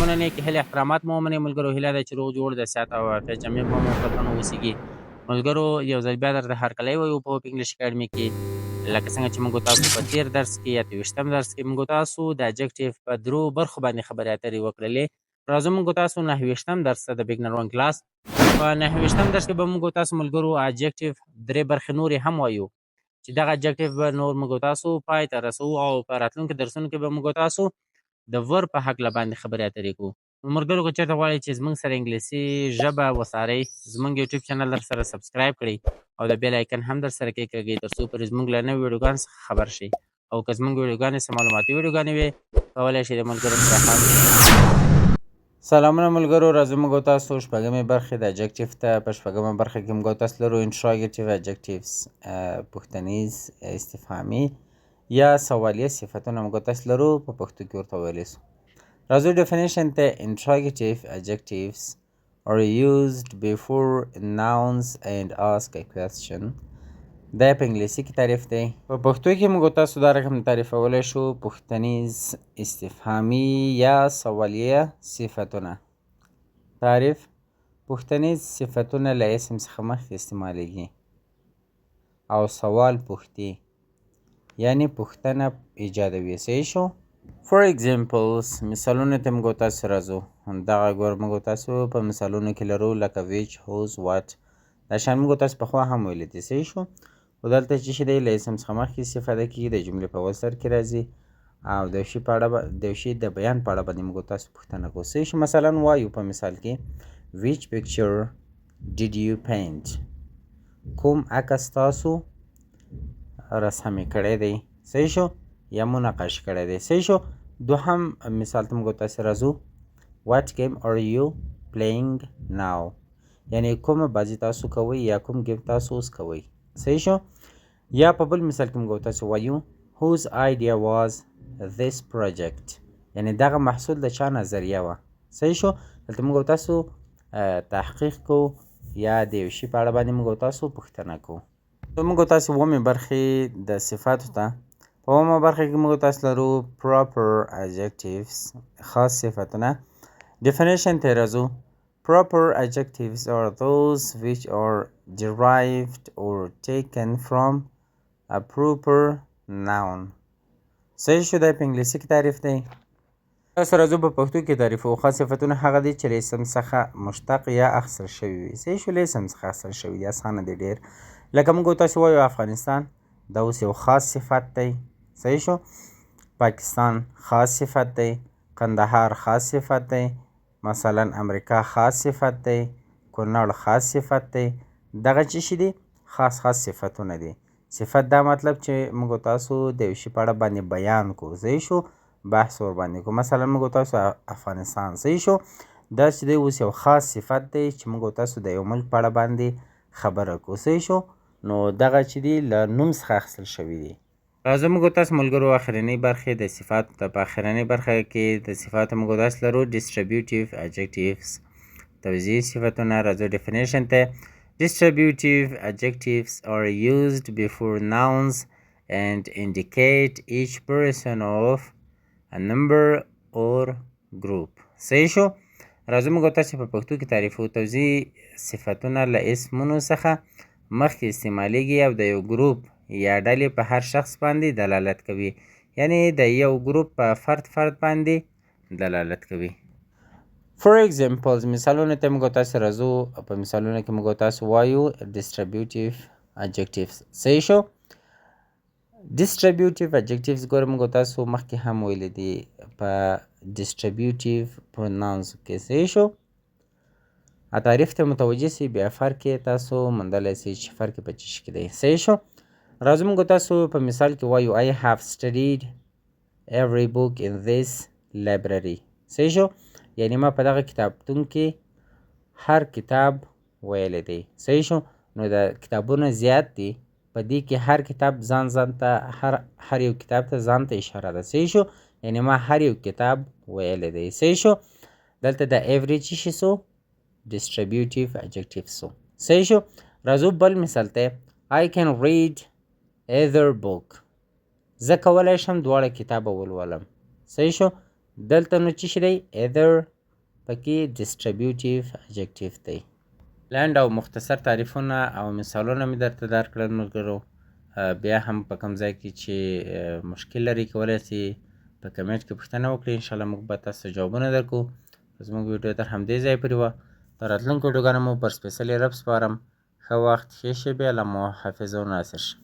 سلامونه نیکې هیلې احترامات مو ومنئ ملګرو. هیله ده چې روغ جوړ د صحت او عافیت جامع به مو په تن اوسیږي. ملګرو یو ځل بیا درته هرکلی وایو په هوپ انګلیش اکاډمي کې. لکه څنګه چې موږ تاسو په تېر درس کې یا 23م درس کې موږ تاسو د اجکټیف په درو برخو باندې خبرې اترې وکړلې. راځو موږ تاسو 29م درس ته د بګنر ون کلاس. په 29م درس کې به موږ تاسو ملګرو اجکټیف درې برخې نورې هم وایو چې دغه اجکټیف به نور موږ تاسو پای ته رسوو او په راتلونکو درسونو کې به موږ تاسو د ور په هکله باندې خبرې اترې کوو. ملګرو که چېرته غواړئ چې زموږ سره انګلیسي ژبه وڅارئ، زموږ یوټیوب چینل در سره سبسکرایب کړئ او د بیل آیکن هم در سره کېکاږئ تر څو پرې زموږ له نویو ویډیوګانو څخه خبر شئ. او که زموږ ویډیوګانې څه معلوماتي ویډیوګانې وي کولی شئ د ملګرو سره هم. سلامونه ملګرو، راځو موږ تاسو شپږمې برخې د اجکټیف ته. په شپږمه برخه کې موږ تاسو لرو انټراګیټیو اجکټیوز، پوښتنیز استفهامي یا سوالیه صفتونه موږ تاسو لرو، په پښتو کې ورته ویلی سو. راځو ډیفینیشن ته. interrogative adjectives are used before nouns and ask a question. دا په انګلیسي کې تعریف دی. په پښتو کې موږ تاسو دا رقم تعریفولی شو: پوښتنیز استفهامي یا سوالیه صفتونه. تعریف: پوښتنیز صفتونه له اسم څخه مخکې استعمالیږي او سوال پوښتي یعنی پوښتنه ایجادوي. صحیح شو؟ For examples، مثالونه ته موږ تاسو راځو. دغه ګور موږ تاسو په مثالونو کې لرو لکه which، whose، what. دا شیان موږ تاسو پخوا هم ویلي دي. صحیح شو؟ خو دلته چې شی دی له اسم څخه مخکې استفاده کېږي، د جملې په اول سر کې راځي او د یو شي د بیان په اړه باندې موږ تاسو پوښتنه کوو. صحیح شو؟ مثلا وایو په مثال کې which picture did you paint؟ کوم عکس تاسو رسمې کړی دی؟ صحیح شو؟ یا منقش کړی دی. صحیح شو؟ دوهم مثال ته موږ تاسو راځو. what game are you playing now؟ یعنی کومه بازی تاسو کوئ یا کوم گیم تاسو اوس کوئ. صحیح شو؟ یا په بل مثال کې موږ تاسو وایو whose idea was this project؟ یعنی دغه محصول د چا نظریه وه. صحیح شو؟ دلته موږ تاسو تحقیق کوو یا د یو شي په اړه باندې موږ تاسو پوښتنه کوو. موږ تاسو اوومې برخې د صفاتو ته. په اوومه برخه کې موږ تاسو لرو proper adjectives، خاص صفتونه. definition ته راځو. proper adjectives are those which are derived or taken from a proper noun. صحیح شو؟ دا په انګلیسي کې تعریف دی. تاسو راځو په پښتو کې تعریف وو. خاص صفتونه هغه دي چې له اسم څخه مشتق یا اخیستل شوي وي. صحیح شو؟ له اسم څخه اخیستل شوي دي. اسانه دی ډېر. لکه موږ تاسو وایو افغانستان، دا اوس یو خاص صفت دی. صحیح شو؟ پاکستان خاص صفت دی. کندهار خاص صفت دی. مثلا امریکا خاص صفت دی. کونړ خاص صفت دی. دغه چې شي دي خاص صفتونه دي. صفت دا مطلب چې موږ تاسو د یو شي په اړه باندې بیان کوو. صحیح شو؟ بحث ور باندې کوو. مثلا موږ تاسو افغانستان. صحیح شو؟ دا چې دی اوس یو خاص صفت دی چې موږ تاسو د یو ملک په اړه باندې خبره کوو. صحیح شو؟ نو دغه چې دی له نوم څخه اخیستل شوي دي. راځو موږ تاسو ملګرو اخرنۍ برخې د صفاتو ته. په اخرنۍ برخه کې د صفاتو موږ تاسو لرو distributive adjectives، توزیعي صفتونه. راځو definition ته. distributive adjectives are used before nouns and indicate each person of a number or group. صحیح شو؟ راځو موږ تاسو په پښتو کې تعریفو. توزیعي صفتونه له اسمونو څخه مخکې استعمالیږي او د یو ګروپ یا ډلې په هر شخص باندې دلالت کوي. یعنی د یو ګروپ په فرد باندې دلالت کوي. For examples، مثالونه ته موږ تاسو راځو. په مثالونه کې موږ تاسو وایو distributive adjectives. صحیح شو؟ distributive adjectives ګوره موږ تاسو مخکې هم ویلي دي په distributive pronouns کې. صحیح شو؟ تعریف ته متوجه سئ، بیا فرق یې تاسو موندلی سئ چې فرق یې په څه شي کې دی. صحیح شو؟ راځو موږ تاسو په مثال کې وایو I have studied every book in this library. صحیح شو؟ یعنی ما په دغه کتابتون کې هر کتاب ویلی دی. صحیح شو؟ نو د کتابونه زیات دي، په دې کې هر کتاب ځان ته هر یو کتاب ته ځان ته اشاره ده. صحیح شو؟ یعنی ما هر یو کتاب ویلی دی. صحیح شو؟ دلته د every څه شي سو؟ distributive adjective سو. صحیح شو؟ راځو بل مثال ته. I can read either book. زه کولی شم دواړه کتابه ولولم. صحیح شو؟ دلته نو څه شي دی؟ either پکې ډسټریبیوټیو اجکټیو دی. لنډ او مختصر تعریفونه او مثالونه مې درته درکړل ملګرو. بیا هم په کوم ځای کې چې مشکل لري کولی سئ په کمنټ کې پوښتنه وکړئ. انشاءالله موږ به تاسو ته جوابونه درکړو. زموږ ویډیو تر همدې ځایه پورې وه. د راتلونکو ویډیوګانو مو پر سپیڅلي رب سپارم. ښه وخت، ښې شېبې. الله مو حافظ او ناصر شه.